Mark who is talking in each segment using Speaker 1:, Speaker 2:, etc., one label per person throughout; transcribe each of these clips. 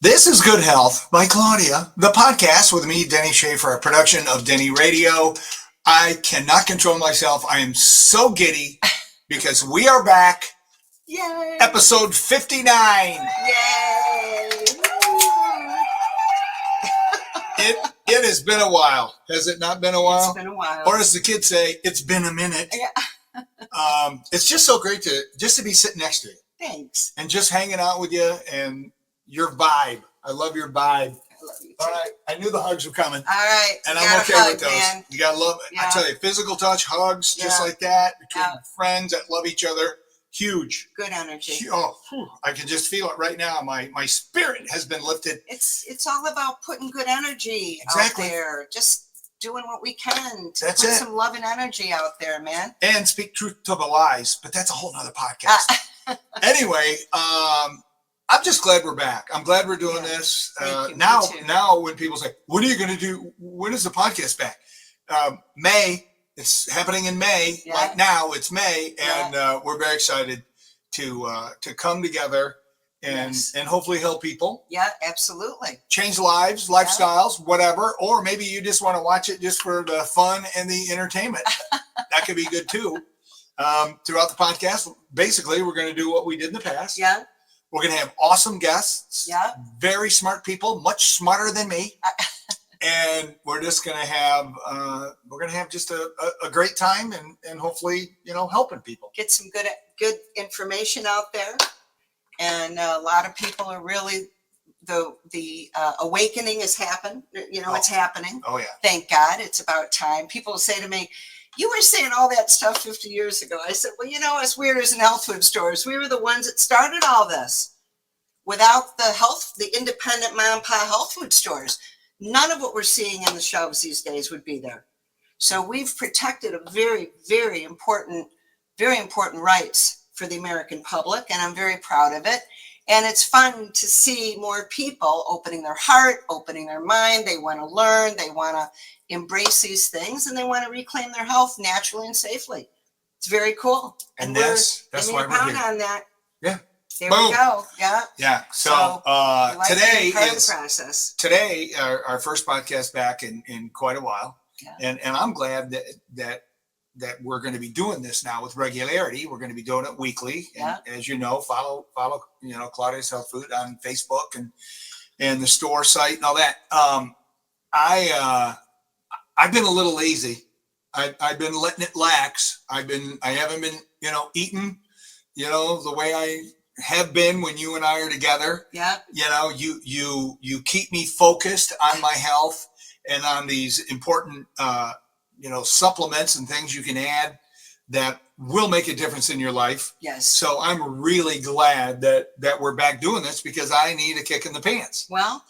Speaker 1: This is Good Health by Claudia, the podcast with me, Denny Schaffer, a production of Denny Radio. I cannot control myself. I am so giddy because we are back.
Speaker 2: Yay!
Speaker 1: Episode 59.
Speaker 2: Yay!
Speaker 1: It has been a while. Has it not been a while?
Speaker 2: It's been a while.
Speaker 1: Or as the kids say, it's been a minute.
Speaker 2: Yeah.
Speaker 1: It's just so great to be sitting next to you.
Speaker 2: Thanks.
Speaker 1: And just hanging out with you and your vibe. I love your vibe.
Speaker 2: I love you too.
Speaker 1: All right. I knew the hugs were coming.
Speaker 2: All right.
Speaker 1: And I'm okay with those.
Speaker 2: Man.
Speaker 1: You got to love it.
Speaker 2: Yeah.
Speaker 1: I tell you, physical touch, hugs, just like that, between friends that love each other. Huge.
Speaker 2: Good energy.
Speaker 1: Oh, I can just feel it right now. My spirit has been lifted.
Speaker 2: It's all about putting good energy out there. Just doing what we can to put some love and energy out there, man.
Speaker 1: And speak truth to the lies, but that's a whole nother podcast. Anyway, I'm just glad we're back. I'm glad we're doing this. Now when people say, when are you going to do, when is the podcast back? May. It's happening in May.
Speaker 2: Yeah.
Speaker 1: Right now it's May, and we're very excited to come together and hopefully help people.
Speaker 2: Yeah, absolutely.
Speaker 1: Change lives, lifestyles, whatever. Or maybe you just want to watch it just for the fun and the entertainment. That could be good too. Throughout the podcast, basically, we're going to do what we did in the past.
Speaker 2: Yeah.
Speaker 1: We're going to have awesome guests.
Speaker 2: Yeah.
Speaker 1: Very smart people, much smarter than me. And we're just going to have just a great time and hopefully, helping people.
Speaker 2: Get some good information out there. And a lot of people are really, the awakening has happened. It's happening.
Speaker 1: Oh, yeah.
Speaker 2: Thank God. It's about time. People say to me, you were saying all that stuff 50 years ago. I said, well, as weird as in health food stores, we were the ones that started all this. Without the independent mom and pop health food stores, none of what we're seeing in the shelves these days would be there. So we've protected a very, very important rights for the American public, and I'm very proud of it. And it's fun to see more people opening their heart, opening their mind. They want to learn, they want to embrace these things, and they want to reclaim their health naturally and safely. It's very cool.
Speaker 1: And that's why we're here.
Speaker 2: On that.
Speaker 1: Yeah.
Speaker 2: There we go. Yeah.
Speaker 1: Yeah. So today
Speaker 2: is
Speaker 1: today our first podcast back in quite a while. Yeah. And I'm glad that we're going to be doing this now with regularity. We're going to be doing it weekly. And as you know, follow Claudia's Health Food on Facebook and the store site and all that. I've been a little lazy. I've been letting it lax. I haven't been, eating, the way I have been when you and I are together.
Speaker 2: Yeah.
Speaker 1: You keep me focused on my health and on these important, supplements and things you can add that will make a difference in your life.
Speaker 2: Yes.
Speaker 1: So I'm really glad that we're back doing this because I need a kick in the pants.
Speaker 2: Well,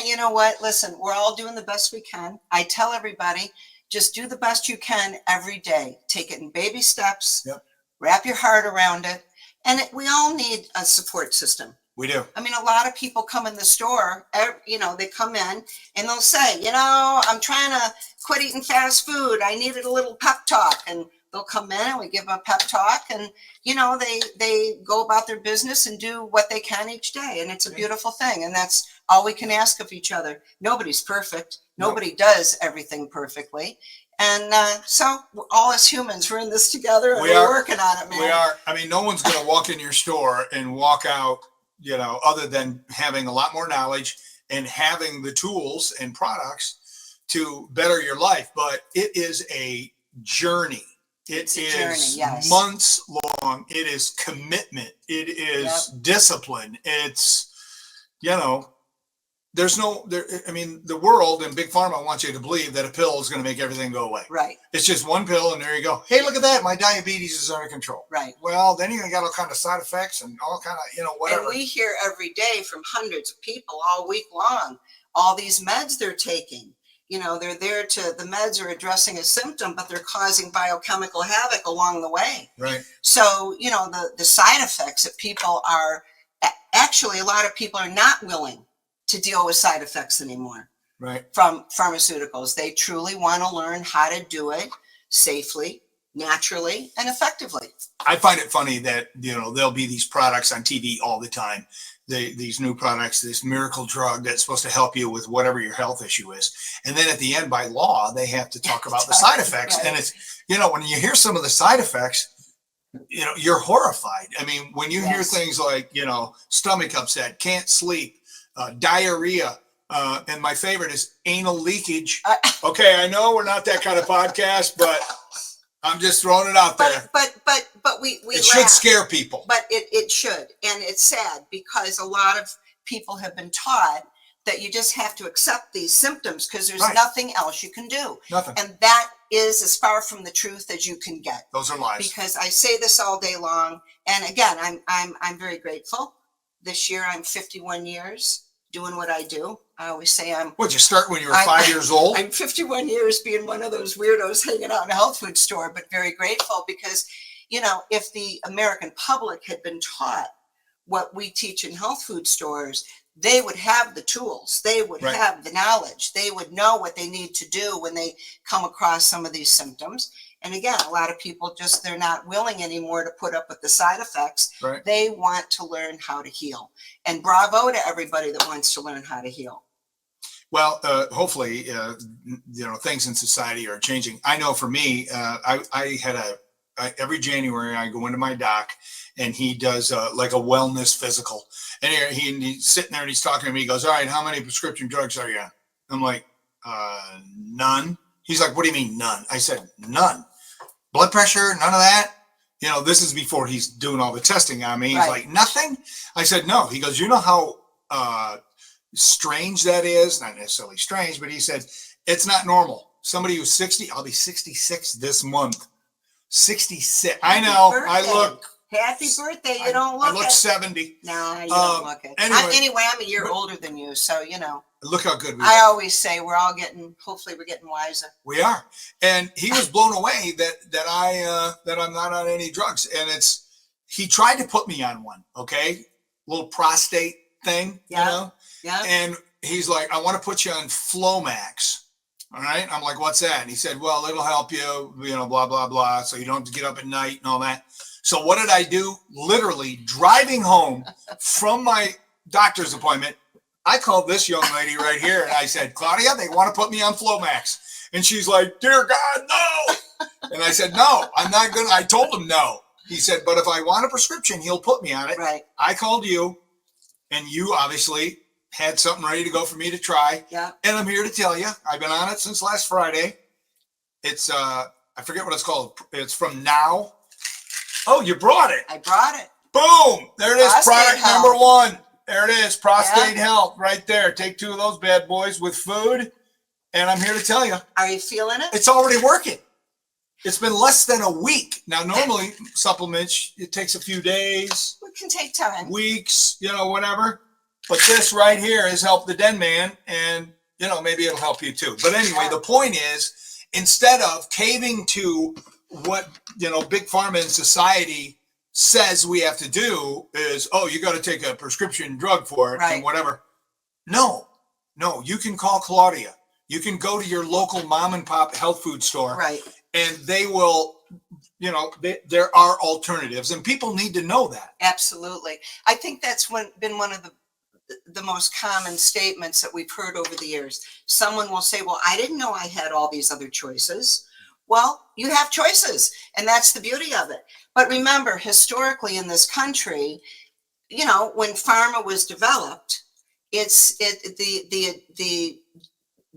Speaker 2: you know what? Listen, we're all doing the best we can. I tell everybody, just do the best you can every day. Take it in baby steps.
Speaker 1: Yep. Wrap
Speaker 2: your heart around it. And we all need a support system.
Speaker 1: We do.
Speaker 2: I mean, a lot of people come in the store, they come in and they'll say, I'm trying to quit eating fast food. I needed a little pep talk. And they'll come in and we give them a pep talk and, they go about their business and do what they can each day. And it's a beautiful thing. And that's all we can ask of each other. Nobody's perfect. Nobody does everything perfectly. And so all as humans, we're in this together and we're working on it, man.
Speaker 1: We are. I mean, no one's going to walk in your store and walk out, other than having a lot more knowledge and having the tools and products to better your life. But it is a journey. It's a journey, months long. It is commitment. It is discipline. It's, the world and Big Pharma wants you to believe that a pill is going to make everything go away.
Speaker 2: Right.
Speaker 1: It's just one pill and there you go. Hey, look at that. My diabetes is under control.
Speaker 2: Right.
Speaker 1: Well, then you got all kind of side effects and all kind of, whatever.
Speaker 2: And we hear every day from hundreds of people all week long, all these meds they're taking. The meds are addressing a symptom, but they're causing biochemical havoc along the way.
Speaker 1: Right.
Speaker 2: So, the side effects that people are, actually a lot of people are not willing to deal with side effects anymore.
Speaker 1: Right.
Speaker 2: From pharmaceuticals. They truly want to learn how to do it safely, naturally, and effectively.
Speaker 1: I find it funny that, there'll be these products on TV all the time these new products, this miracle drug that's supposed to help you with whatever your health issue is. And then at the end, by law, they have to talk about the side effects.
Speaker 2: Right.
Speaker 1: And it's, when you hear some of the side effects, you're horrified. I mean, when you hear things like, stomach upset, can't sleep, diarrhea, and my favorite is anal leakage. Okay, I know we're not that kind of podcast, but I'm just throwing it out there.
Speaker 2: But we
Speaker 1: it should scare people.
Speaker 2: But it should. And it's sad because a lot of people have been taught that you just have to accept these symptoms because there's nothing else you can do.
Speaker 1: Nothing.
Speaker 2: And that is as far from the truth as you can get.
Speaker 1: Those are lies.
Speaker 2: Because I say this all day long. And again, I'm very grateful. This year I'm 51 years doing what I do. I always say
Speaker 1: What'd you start when you were 5 years old?
Speaker 2: I'm 51 years being one of those weirdos hanging out in a health food store, but very grateful because, if the American public had been taught what we teach in health food stores, they would have the tools, they would have the knowledge, they would know what they need to do when they come across some of these symptoms. And again, a lot of people they're not willing anymore to put up with the side effects.
Speaker 1: Right.
Speaker 2: They want to learn how to heal. And bravo to everybody that wants to learn how to heal.
Speaker 1: Well, hopefully, things in society are changing. I know for me, I had every January I go into my doc and he does like a wellness physical. And he's sitting there and he's talking to me. He goes, all right, how many prescription drugs are you on? I'm like, none. He's like, what do you mean none? I said, none. Blood pressure, none of that. This is before he's doing all the testing on me. He's like, nothing? I said, no. He goes, you know how strange that is? Not necessarily strange, but he said, it's not normal. Somebody who's 60, I'll be 66 this month. 66. I know.
Speaker 2: Birthday.
Speaker 1: I look.
Speaker 2: Happy birthday. You don't look
Speaker 1: I look 70.
Speaker 2: No, you don't look it.
Speaker 1: Anyway,
Speaker 2: I'm a year older than you, so
Speaker 1: look how good we
Speaker 2: I
Speaker 1: are.
Speaker 2: always say hopefully we're getting wiser.
Speaker 1: We are. And he was blown away that I'm not on any drugs. And he tried to put me on one, okay? Little prostate thing,
Speaker 2: Yeah.
Speaker 1: And he's like, I want to put you on Flomax. All right. I'm like, what's that? And he said, well, it'll help you, blah, blah, blah. So you don't have to get up at night and all that. So what did I do? Literally driving home from my doctor's appointment, I called this young lady right here and I said, Claudia, they want to put me on Flomax. And she's like, dear God, no. And I said, no, I'm not going to. I told him no. He said, but if I want a prescription, he'll put me on it.
Speaker 2: Right.
Speaker 1: I called you and you obviously had something ready to go for me to try.
Speaker 2: Yeah.
Speaker 1: And I'm here to tell you, I've been on it since last Friday. It's, I forget what it's called. It's from Now. Oh, you brought it.
Speaker 2: I brought it.
Speaker 1: Boom. There it is.
Speaker 2: Prostate
Speaker 1: Product
Speaker 2: health.
Speaker 1: number 1. There it is. Prostate health right there. Take 2 of those bad boys with food. And I'm here to tell you.
Speaker 2: Are you feeling it?
Speaker 1: It's already working. It's been less than a week. Now, normally supplements, it takes a few days.
Speaker 2: It can take time.
Speaker 1: Weeks, whatever. But this right here has helped the Den Man, and, maybe it'll help you too. But anyway, the point is, instead of caving to what, Big Pharma and society says we have to do is, oh, you got to take a prescription drug for it and whatever. No, you can call Claudia. You can go to your local mom and pop health food store.
Speaker 2: Right.
Speaker 1: And they will, there are alternatives, and people need to know that.
Speaker 2: Absolutely. I think that's been one of the most common statements that we've heard over the years. Someone will say, well, I didn't know I had all these other choices. Well, you have choices, and that's the beauty of it. But remember, historically in this country, when pharma was developed,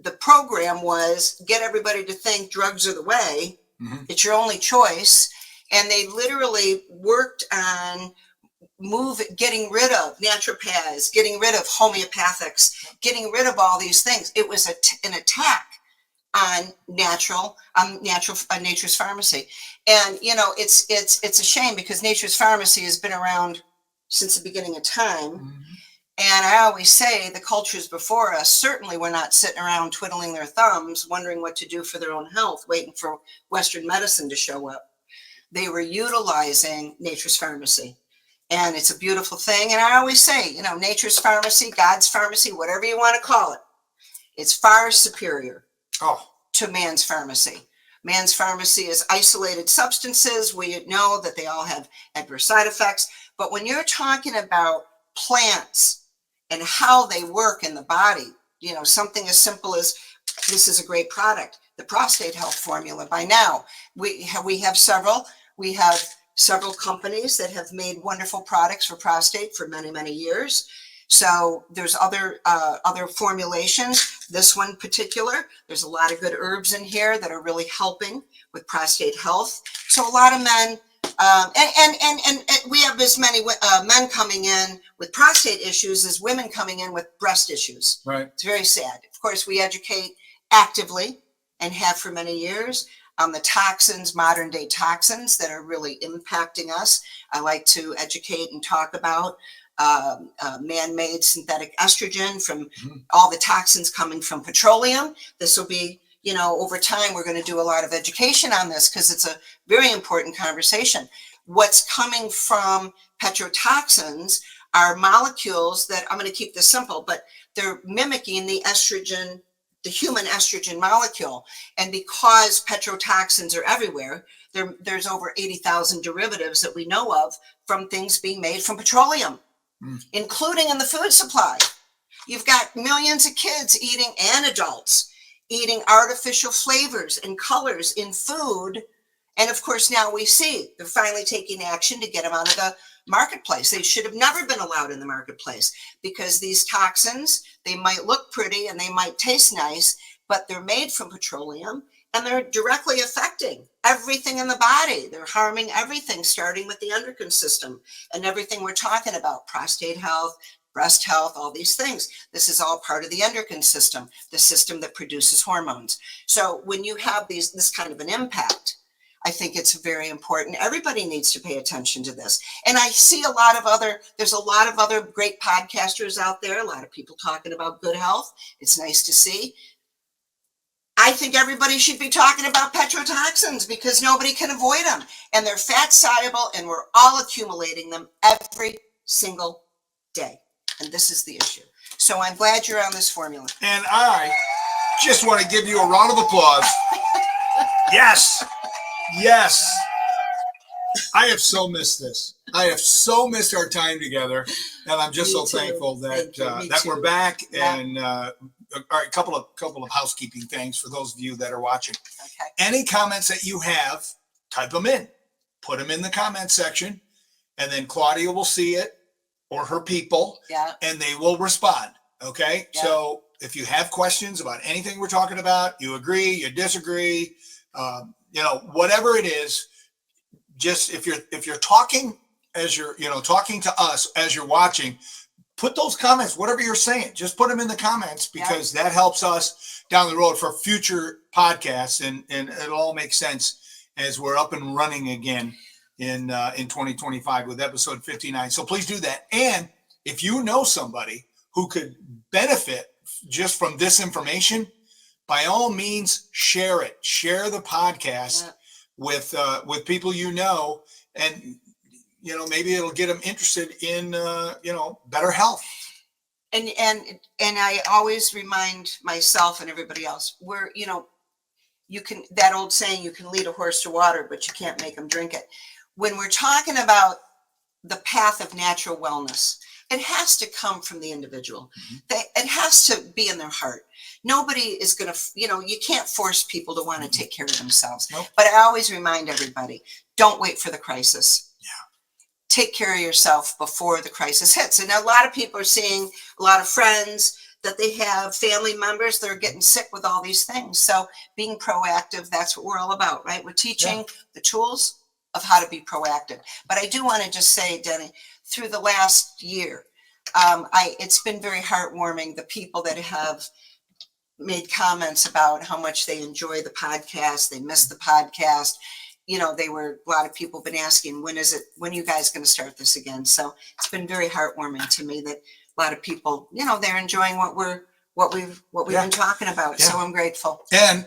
Speaker 2: the program was get everybody to think drugs are the way. Mm-hmm. It's your only choice. And they literally worked on getting rid of naturopaths, getting rid of homeopathics, getting rid of all these things. It was an attack on Nature's Pharmacy. And, it's a shame because Nature's Pharmacy has been around since the beginning of time. Mm-hmm. And I always say the cultures before us certainly were not sitting around twiddling their thumbs, wondering what to do for their own health, waiting for Western medicine to show up. They were utilizing Nature's Pharmacy. And it's a beautiful thing. And I always say, Nature's Pharmacy, God's Pharmacy, whatever you want to call it, it's far superior to man's pharmacy. Man's pharmacy is isolated substances. We know that they all have adverse side effects. But when you're talking about plants and how they work in the body. You know, something as simple as, this is a great product, the Prostate Health Formula. By now, we have several companies that have made wonderful products for prostate for many, many years. So there's other formulations. This one particular, there's a lot of good herbs in here that are really helping with prostate health. So a lot of men, and we have as many men coming in with prostate issues as women coming in with breast issues.
Speaker 1: Right.
Speaker 2: It's very sad. Of course, we educate actively and have for many years on the toxins, modern day toxins that are really impacting us. I like to educate and talk about man-made synthetic estrogen from all the toxins coming from petroleum. This will be, you know, over time, we're going to do a lot of education on this because it's a very important conversation. What's coming from petrotoxins are molecules that, I'm going to keep this simple, but they're mimicking the estrogen, the human estrogen molecule. And because petrotoxins are everywhere, there's over 80,000 derivatives that we know of from things being made from petroleum, including in the food supply. You've got millions of kids eating, and adults eating, artificial flavors and colors in food. And of course, now we see they're finally taking action to get them out of the marketplace. They should have never been allowed in the marketplace because these toxins, they might look pretty and they might taste nice, but they're made from petroleum and they're directly affecting everything in the body. They're harming everything, starting with the endocrine system and everything we're talking about, prostate health, breast health, all these things. This is all part of the endocrine system, the system that produces hormones. So when you have this kind of an impact, I think it's very important. Everybody needs to pay attention to this. And I see there's a lot of other great podcasters out there, a lot of people talking about good health. It's nice to see. I think everybody should be talking about petrotoxins because nobody can avoid them. And they're fat soluble and we're all accumulating them every single day. And this is the issue. So I'm glad you're on this formula.
Speaker 1: And I just want to give you a round of applause. Yes. Yes. I have so missed this. I have so missed our time together. And I'm just so thankful that we're back. Yeah. And all right, a couple of housekeeping things for those of you that are watching. Okay. Any comments that you have, type them in. Put them in the comment section. And then Claudia will see it, or her people, and they will respond. Okay. Yeah. So if you have questions about anything we're talking about, you agree, you disagree, you know, whatever it is, just if you're talking as you're, you know, talking to us as you're watching, put those comments, whatever you're saying, just put them in the comments because that helps us down the road for future podcasts, and it'll all make sense as we're up and running again in 2025 with episode 59. So please do that. And if you know somebody who could benefit just from this information, by all means, share it. Share the podcast with people you know, and you know, maybe it'll get them interested in you know, better health.
Speaker 2: And I always remind myself and everybody else, you know, you can, that old saying, you can lead a horse to water, but you can't make them drink it. When we're talking about the path of natural wellness, it has to come from the individual. It has to be in their heart. Nobody is going to, you know, you can't force people to want to take care of themselves. Nope. But I always remind everybody, don't wait for the crisis. Yeah. Take care of yourself before the crisis hits. And a lot of people are seeing a lot of friends that they have, family members that are getting sick with all these things. So being proactive, that's what we're all about, right? We're teaching the tools of how to be proactive. But I do want to just say, Denny, through the last year, it's been very heartwarming, the people that have made comments about how much they enjoy the podcast, they miss the podcast. You know, a lot of people have been asking, when are you guys going to start this again? So it's been very heartwarming to me that a lot of people, you know, they're enjoying what we've been talking about. Yeah. So I'm grateful.
Speaker 1: And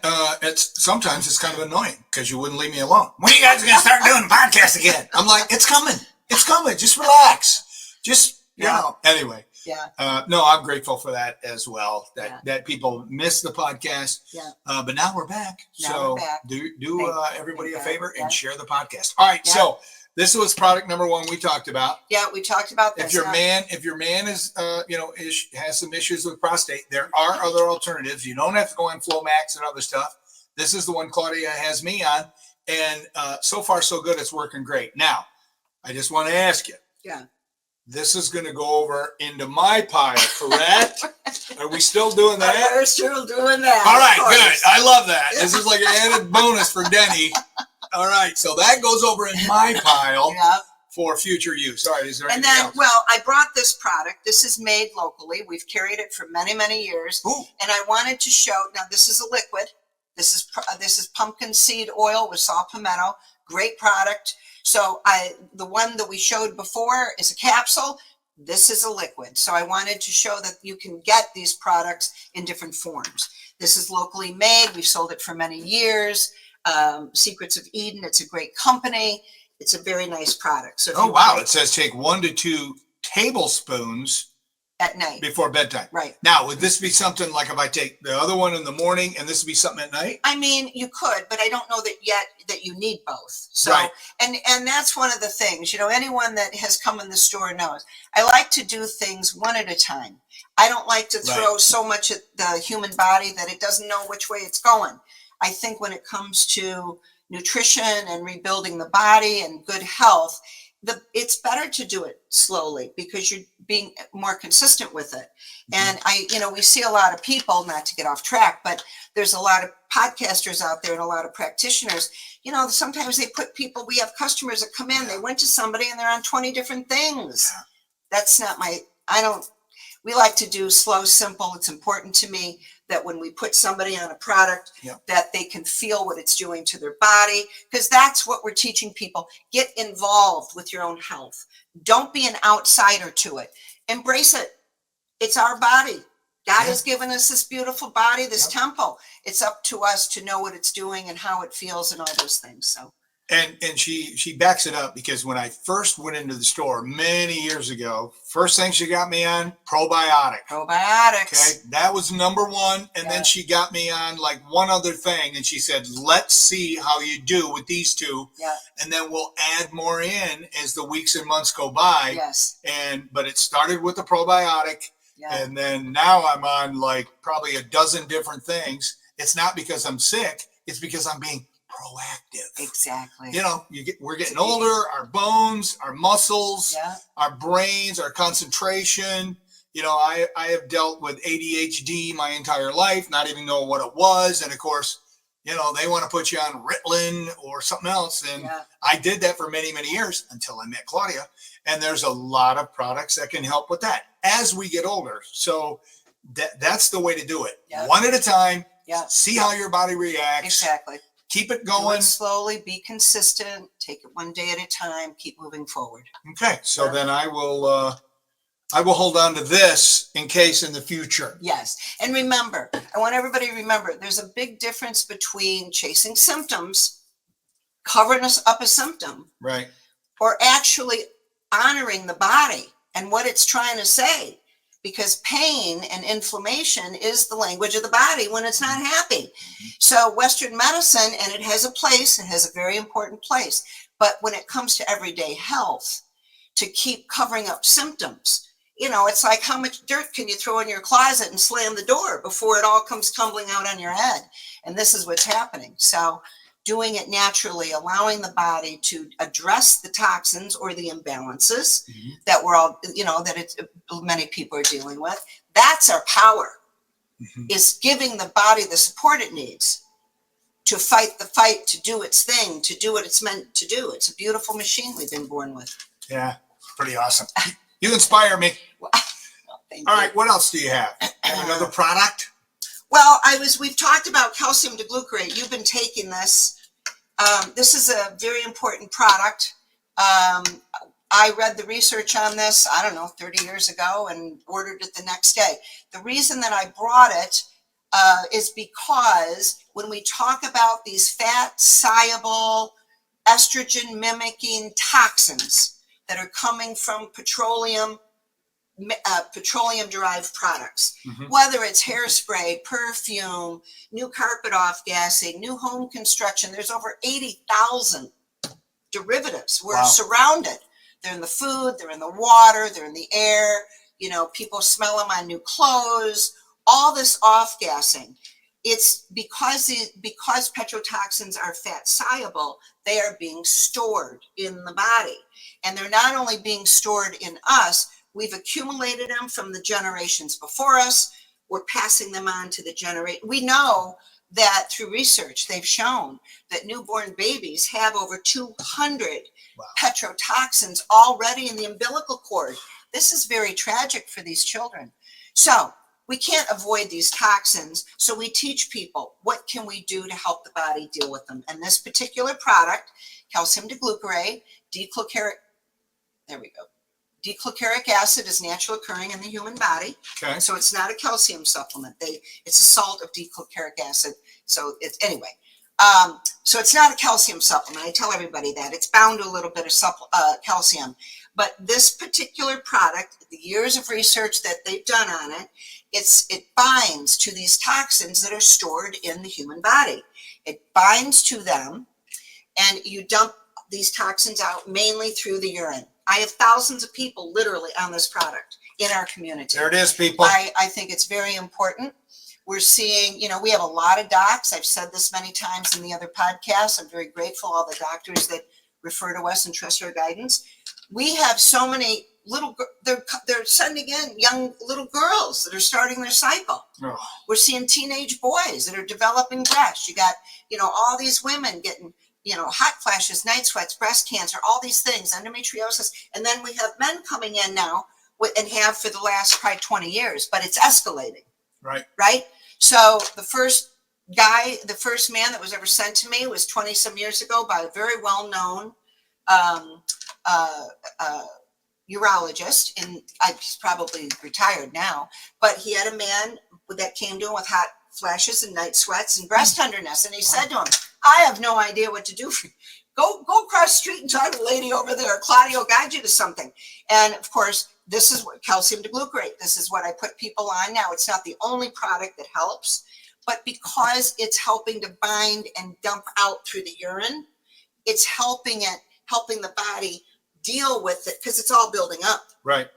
Speaker 1: sometimes it's kind of annoying because you wouldn't leave me alone. When are you guys going to start doing podcasts again? I'm like, it's coming. It's coming. Just relax. Just, you know, anyway. Yeah. No, I'm grateful for that as well. That people miss the podcast. Yeah. But now we're back. Do everybody a favor and share the podcast. All right. Yeah. So this was product number one we talked about.
Speaker 2: Yeah, we talked about this.
Speaker 1: If your man is, has some issues with prostate, there are other alternatives. You don't have to go on Flomax and other stuff. This is the one Claudia has me on, and so far so good. It's working great. Now, I just want to ask you.
Speaker 2: Yeah.
Speaker 1: This is going to go over into my pile, correct? Are we still doing that?
Speaker 2: We're still doing that.
Speaker 1: All right, good. I love that. This is like an added bonus for Denny. All right, so that goes over in my pile for future use. All right, is there anything else?
Speaker 2: Well, I brought this product. This is made locally. We've carried it for many, many years.
Speaker 1: Ooh.
Speaker 2: And I wanted to show, now this is a liquid. This is pumpkin seed oil with saw palmetto. Great product. So the one that we showed before is a capsule. This is a liquid. So I wanted to show that you can get these products in different forms. This is locally made. We've sold it for many years. Secrets of Eden. It's a great company. It's a very nice product. So
Speaker 1: wow, it says take 1 to 2 tablespoons
Speaker 2: at night
Speaker 1: before bedtime.
Speaker 2: Right.
Speaker 1: Now, would this be something like if I take the other one in the morning and this would be something at night?
Speaker 2: I mean, you could, but I don't know that yet that you need both. So,
Speaker 1: right.
Speaker 2: and that's one of the things, anyone that has come in the store knows. I like to do things one at a time. I don't like to throw so much at the human body that it doesn't know which way it's going. I think when it comes to nutrition and rebuilding the body and good health, it's better to do it slowly because you're being more consistent with it. And we see a lot of people, not to get off track, but there's a lot of podcasters out there and a lot of practitioners. Sometimes we have customers that come in, they went to somebody and they're on 20 different things. Yeah. That's not we like to do slow, simple. It's important to me that when we put somebody on a product, that they can feel what it's doing to their body, because that's what we're teaching people. Get involved with your own health. Don't be an outsider to it. Embrace it. It's our body. God has given us this beautiful body, this temple. It's up to us to know what it's doing and how it feels and all those things. So.
Speaker 1: And she backs it up because when I first went into the store many years ago, first thing she got me on, probiotics.
Speaker 2: Probiotics.
Speaker 1: Okay, that was number one. And then she got me on like one other thing. And she said, let's see how you do with these two.
Speaker 2: Yeah.
Speaker 1: And then we'll add more in as the weeks and months go by.
Speaker 2: Yes.
Speaker 1: But it started with the probiotic. Yeah. And then now I'm on like probably a dozen different things. It's not because I'm sick. It's because I'm being proactive.
Speaker 2: Exactly.
Speaker 1: We're getting older, our bones, our muscles, our brains, our concentration. I have dealt with ADHD my entire life, not even know what it was. And of course, they want to put you on Ritalin or something else. And I did that for many, many years until I met Claudia. And there's a lot of products that can help with that as we get older. So that's the way to do it. One at a time. See how your body reacts.
Speaker 2: Exactly.
Speaker 1: Keep it going.
Speaker 2: Do it slowly, be consistent, take it one day at a time, keep moving forward.
Speaker 1: Okay, so then I will hold on to this in case in the future.
Speaker 2: Yes, and remember, I want everybody to remember, there's a big difference between chasing symptoms, covering up a symptom,
Speaker 1: right,
Speaker 2: or actually honoring the body and what it's trying to say. Because pain and inflammation is the language of the body when it's not happy. So Western medicine, and it has a place, it has a very important place. But when it comes to everyday health, to keep covering up symptoms, it's like how much dirt can you throw in your closet and slam the door before it all comes tumbling out on your head? And this is what's happening. So doing it naturally, allowing the body to address the toxins or the imbalances that we're all, many people are dealing with. That's our power, is giving the body the support it needs to fight the fight, to do its thing, to do what it's meant to do. It's a beautiful machine we've been born with.
Speaker 1: Yeah, pretty awesome. You inspire me.
Speaker 2: Well,
Speaker 1: all right, what else do you have? Another product?
Speaker 2: Well, we've talked about calcium-D-glucarate. You've been taking this. This is a very important product. I read the research on this, 30 years ago and ordered it the next day. The reason that I brought it is because when we talk about these fat-soluble, estrogen-mimicking toxins that are coming from petroleum-derived products, whether it's hairspray, perfume, new carpet off-gassing, new home construction. There's over 80,000 derivatives. We're
Speaker 1: Wow.
Speaker 2: surrounded. They're in the food, they're in the water, they're in the air. You know, people smell them on new clothes, all this off-gassing. It's because petrotoxins are fat soluble, they are being stored in the body. And they're not only being stored in us, we've accumulated them from the generations before us. We're passing them on to the generation. We know that through research, they've shown that newborn babies have over 200
Speaker 1: Wow.
Speaker 2: petrotoxins already in the umbilical cord. This is very tragic for these children. So we can't avoid these toxins. So we teach people, what can we do to help the body deal with them? And this particular product, calcium-D-glucarate, there we go. D-glucaric acid is naturally occurring in the human body.
Speaker 1: Okay.
Speaker 2: So it's not a calcium supplement. It's a salt of D-glucaric acid. So it's, anyway, so it's not a calcium supplement. I tell everybody that. It's bound to a little bit of calcium. But this particular product, the years of research that they've done on it, it binds to these toxins that are stored in the human body. It binds to them, and you dump these toxins out mainly through the urine. I have thousands of people literally on this product in our community.
Speaker 1: There it is, people.
Speaker 2: I think it's very important. We're seeing, you know, we have a lot of docs. I've said this many times in the other podcasts. I'm very grateful all the doctors that refer to us and trust our guidance. We have so many they're sending in young little girls that are starting their cycle.
Speaker 1: Oh.
Speaker 2: We're seeing teenage boys that are developing breasts. You got, you know, all these women getting, you know, hot flashes, night sweats, breast cancer, all these things, endometriosis. And then we have men coming in now and have for the last probably 20 years, but it's escalating.
Speaker 1: Right.
Speaker 2: Right. So the first man that was ever sent to me was 20 some years ago by a very well-known urologist, and he's probably retired now, but he had a man that came to him with hot flashes and night sweats and breast tenderness. And he said to him, I have no idea what to do for you. Go across the street and talk to the lady over there. Claudia will guide you to something. And of course, this is what calcium-D-glucarate. This is what I put people on now. It's not the only product that helps, but because it's helping to bind and dump out through the urine, it's helping the body deal with it because it's all building up.
Speaker 1: Right.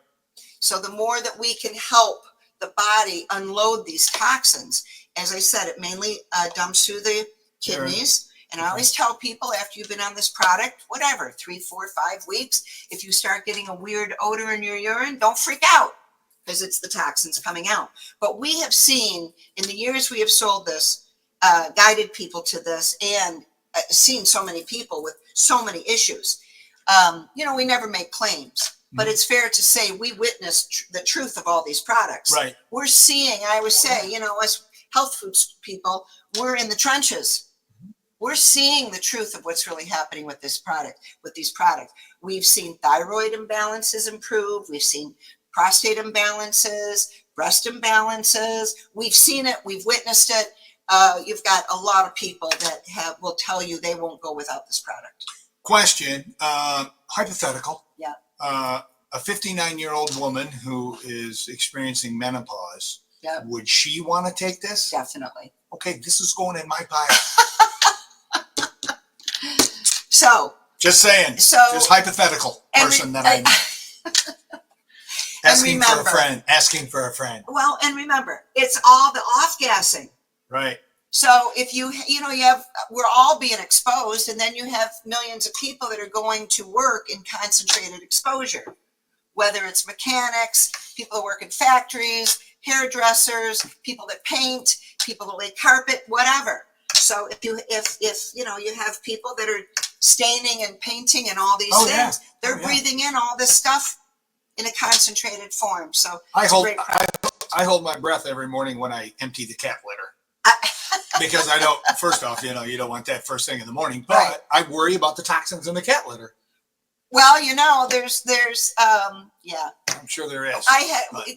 Speaker 2: So the more that we can help the body unload these toxins, as I said, it mainly dumps through the kidneys. And I always tell people after you've been on this product, whatever, 3, 4, 5 weeks, if you start getting a weird odor in your urine, don't freak out because it's the toxins coming out. But we have seen in the years we have sold this, guided people to this, and seen so many people with so many issues. You know, we never make claims, but it's fair to say we witnessed the truth of all these products. Right. We're seeing, I always say, you know, as health food people, we're in the trenches. We're seeing the truth of what's really happening with this product, with these products. We've seen thyroid imbalances improve. We've seen prostate imbalances, breast imbalances. We've seen it. We've witnessed it. You've got a lot of people that will tell you they won't go without this product.
Speaker 1: Question, hypothetical.
Speaker 2: Yeah.
Speaker 1: A 59-year-old woman who is experiencing menopause.
Speaker 2: Yeah.
Speaker 1: Would she want to take this?
Speaker 2: Definitely.
Speaker 1: Okay, this is going in my bio.
Speaker 2: So.
Speaker 1: Just saying. Just hypothetical person that I know. Asking for a friend.
Speaker 2: Well, and remember, it's all the off-gassing.
Speaker 1: Right.
Speaker 2: So if we're all being exposed, and then you have millions of people that are going to work in concentrated exposure, whether it's mechanics, people who work in factories, hairdressers, people that paint, people that lay carpet, whatever. So if you have people that are staining and painting and all these things, they're breathing in all this stuff in a concentrated form. So I
Speaker 1: hold my breath every morning when I empty the cat litter. Because I don't, first off, you don't want that first thing in the morning, but I worry about the toxins in the cat litter.
Speaker 2: Well, there's
Speaker 1: I'm sure there is.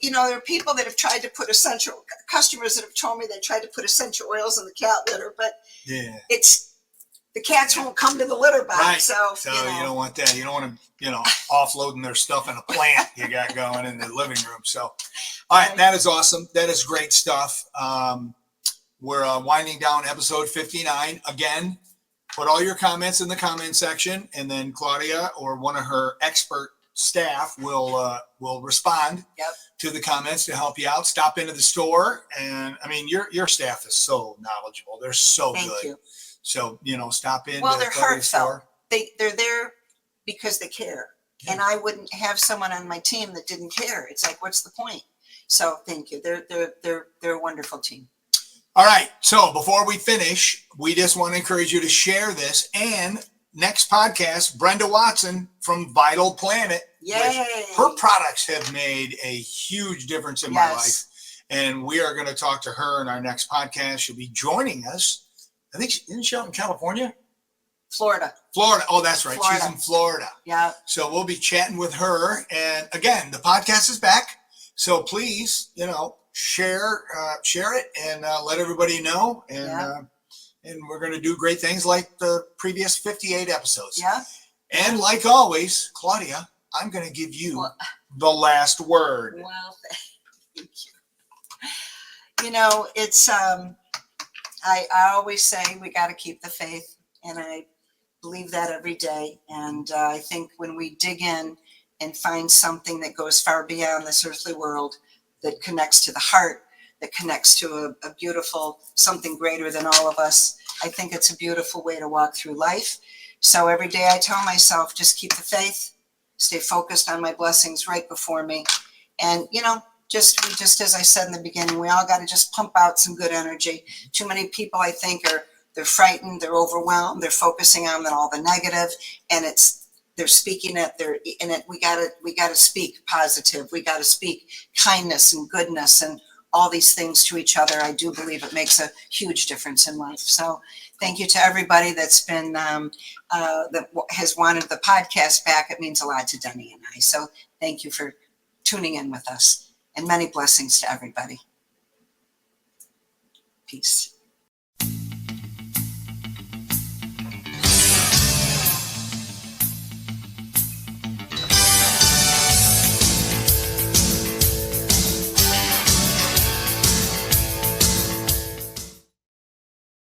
Speaker 2: There are people that have tried to put customers that have told me they tried to put essential oils in the cat litter, but the cats won't come to the litter box.
Speaker 1: Right.
Speaker 2: So
Speaker 1: you don't want that. You don't want them, offloading their stuff in a plant you got going in the living room. So, all right, that is awesome. That is great stuff. We're winding down episode 59. Again, put all your comments in the comment section, and then Claudia or one of her expert staff will respond to the comments to help you out. Stop into the store, and I mean your staff is so knowledgeable. They're so
Speaker 2: Thank
Speaker 1: good.
Speaker 2: you.
Speaker 1: So stop in.
Speaker 2: Well, they're heartfelt. They're there because they care. Yeah. And I wouldn't have someone on my team that didn't care. It's like, what's the point? So thank you. They're a wonderful team.
Speaker 1: All right. So before we finish, we just want to encourage you to share this. And next podcast, Brenda Watson from Vital Planet.
Speaker 2: Yay.
Speaker 1: Her products have made a huge difference in my life. And we are going to talk to her in our next podcast. She'll be joining us. I think isn't she out in California?
Speaker 2: Florida.
Speaker 1: Oh, that's right. Florida. She's in Florida.
Speaker 2: Yeah.
Speaker 1: So we'll be chatting with her. And again, the podcast is back. So please, share it and let everybody know. And and we're going to do great things like the previous 58 episodes.
Speaker 2: Yeah.
Speaker 1: And like always, Claudia, I'm going to give you the last word.
Speaker 2: Well, thank you. It's I always say we got to keep the faith, and I believe that every day. And I think when we dig in and find something that goes far beyond this earthly world, that connects to the heart, that connects to a beautiful something greater than all of us, I think it's a beautiful way to walk through life. So every day I tell myself, just keep the faith, stay focused on my blessings right before me. And, just as I said in the beginning, we all got to just pump out some good energy. Too many people, I think, they're frightened, they're overwhelmed, they're focusing on all the negative, and they're speaking we gotta speak positive. We gotta speak kindness and goodness and all these things to each other. I do believe it makes a huge difference in life. So thank you to everybody that's been that has wanted the podcast back. It means a lot to Denny and I. So thank you for tuning in with us, and many blessings to everybody. Peace.